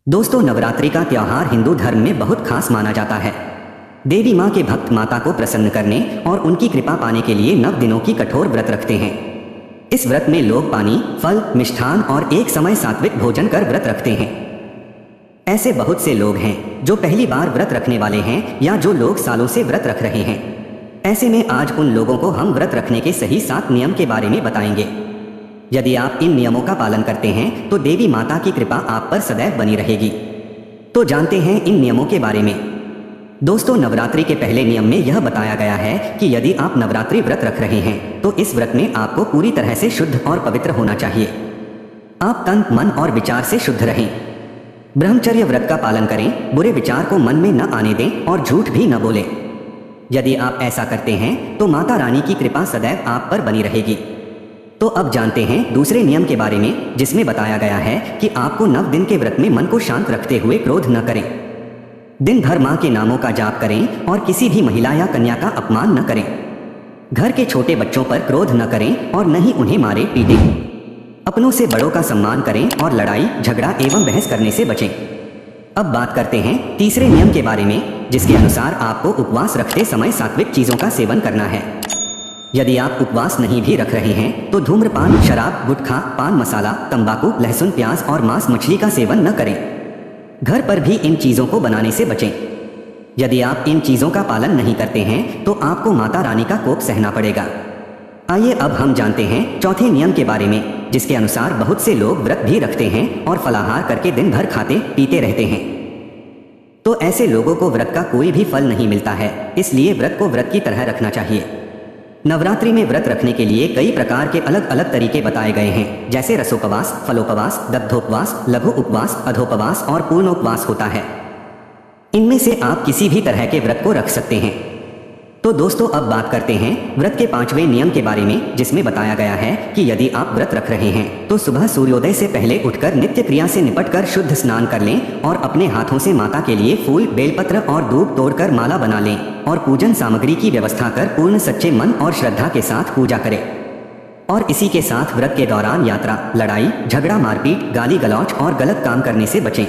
दोस्तों, नवरात्रि का त्योहार हिंदू धर्म में बहुत खास माना जाता है। देवी माँ के भक्त माता को प्रसन्न करने और उनकी कृपा पाने के लिए 9 दिनों की कठोर व्रत रखते हैं। इस व्रत में लोग पानी, फल, मिष्ठान और एक समय सात्विक भोजन कर व्रत रखते हैं। ऐसे बहुत से लोग हैं जो पहली बार व्रत रखने वाले हैं या जो लोग सालों से व्रत रख रहे हैं। ऐसे में आज उन लोगों को हम व्रत रखने के सही 7 नियम के बारे में बताएंगे। यदि आप इन नियमों का पालन करते हैं तो देवी माता की कृपा आप पर सदैव बनी रहेगी। तो जानते हैं इन नियमों के बारे में। दोस्तों, नवरात्रि के पहले नियम में यह बताया गया है कि यदि आप नवरात्रि व्रत रख रहे हैं तो इस व्रत में आपको पूरी तरह से शुद्ध और पवित्र होना चाहिए। आप तन, मन और विचार से शुद्ध रहें। ब्रह्मचर्य व्रत का पालन करें, बुरे विचार को मन में न आने दें और झूठ भी न बोलें। यदि आप ऐसा करते हैं तो माता रानी की कृपा सदैव आप पर बनी रहेगी। तो अब जानते हैं दूसरे नियम के बारे में, जिसमें बताया गया है कि आपको 9 दिन के व्रत में मन को शांत रखते हुए क्रोध न करें। दिन भर माँ के नामों का जाप करें और किसी भी महिला या कन्या का अपमान न करें। घर के छोटे बच्चों पर क्रोध न करें और न ही उन्हें मारे पीटें। अपनों से बड़ों का सम्मान करें और लड़ाई, झगड़ा एवं बहस करने से बचें। अब बात करते हैं तीसरे नियम के बारे में, जिसके अनुसार आपको उपवास रखते समय सात्विक चीजों का सेवन करना है। यदि आप उपवास नहीं भी रख रहे हैं तो धूम्रपान, शराब, गुटखा, पान मसाला, तंबाकू, लहसुन, प्याज और मांस मछली का सेवन न करें। घर पर भी इन चीजों को बनाने से बचें। यदि आप इन चीजों का पालन नहीं करते हैं तो आपको माता रानी का कोप सहना पड़ेगा। आइए अब हम जानते हैं चौथे नियम के बारे में, जिसके अनुसार बहुत से लोग व्रत भी रखते हैं और फलाहार करके दिन भर खाते पीते रहते हैं। तो ऐसे लोगों को व्रत का कोई भी फल नहीं मिलता है, इसलिए व्रत को व्रत की तरह रखना चाहिए। नवरात्रि में व्रत रखने के लिए कई प्रकार के अलग अलग तरीके बताए गए हैं, जैसे रसोपवास, फलोपवास, दग्धोपवास, लघु उपवास, अधोपवास और पूर्णोपवास होता है। इनमें से आप किसी भी तरह के व्रत को रख सकते हैं। तो दोस्तों, अब बात करते हैं व्रत के 5वें नियम के बारे में, जिसमें बताया गया है कि यदि आप व्रत रख रहे हैं तो सुबह सूर्योदय से पहले उठकर नित्य क्रिया से निपटकर शुद्ध स्नान कर लें और अपने हाथों से माता के लिए फूल, बेलपत्र और दूब तोड़कर माला बना लें और पूजन सामग्री की व्यवस्था कर पूर्ण सच्चे मन और श्रद्धा के साथ पूजा करें। और इसी के साथ व्रत के दौरान यात्रा, लड़ाई, झगड़ा, मारपीट, गाली गलौच और गलत काम करने से बचें।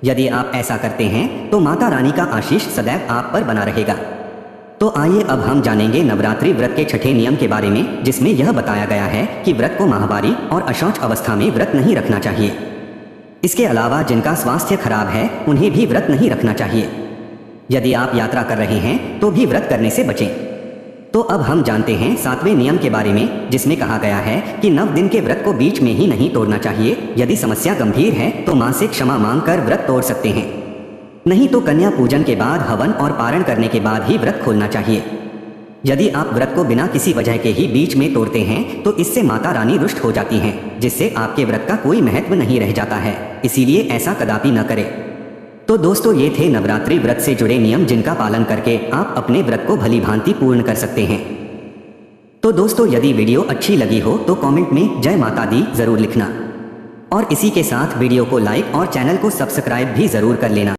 यदि आप ऐसा करते हैं तो माता रानी का आशीष सदैव आप पर बना रहेगा। तो आइए अब हम जानेंगे नवरात्रि व्रत के 6ठे नियम के बारे में, जिसमें यह बताया गया है कि व्रत को माहवारी और अशौच अवस्था में व्रत नहीं रखना चाहिए। इसके अलावा जिनका स्वास्थ्य खराब है उन्हें भी व्रत नहीं रखना चाहिए। यदि आप यात्रा कर रहे हैं तो भी व्रत करने से बचें। तो अब हम जानते हैं 7वें नियम के बारे में, जिसमें कहा गया है कि 9 दिन के व्रत को बीच में ही नहीं तोड़ना चाहिए। यदि समस्या गंभीर है तो मां से क्षमा मांगकर व्रत तोड़ सकते हैं, नहीं तो कन्या पूजन के बाद हवन और पारण करने के बाद ही व्रत खोलना चाहिए। यदि आप व्रत को बिना किसी वजह के ही बीच में तोड़ते हैं तो इससे माता रानी रुष्ट हो जाती हैं, जिससे आपके व्रत का कोई महत्व नहीं रह जाता है। इसीलिए ऐसा कदापि न करें। तो दोस्तों, ये थे नवरात्रि व्रत से जुड़े नियम, जिनका पालन करके आप अपने व्रत को भली भांति पूर्ण कर सकते हैं। तो दोस्तों, यदि वीडियो अच्छी लगी हो तो कमेंट में जय माता दी जरूर लिखना और इसी के साथ वीडियो को लाइक और चैनल को सब्सक्राइब भी जरूर कर लेना।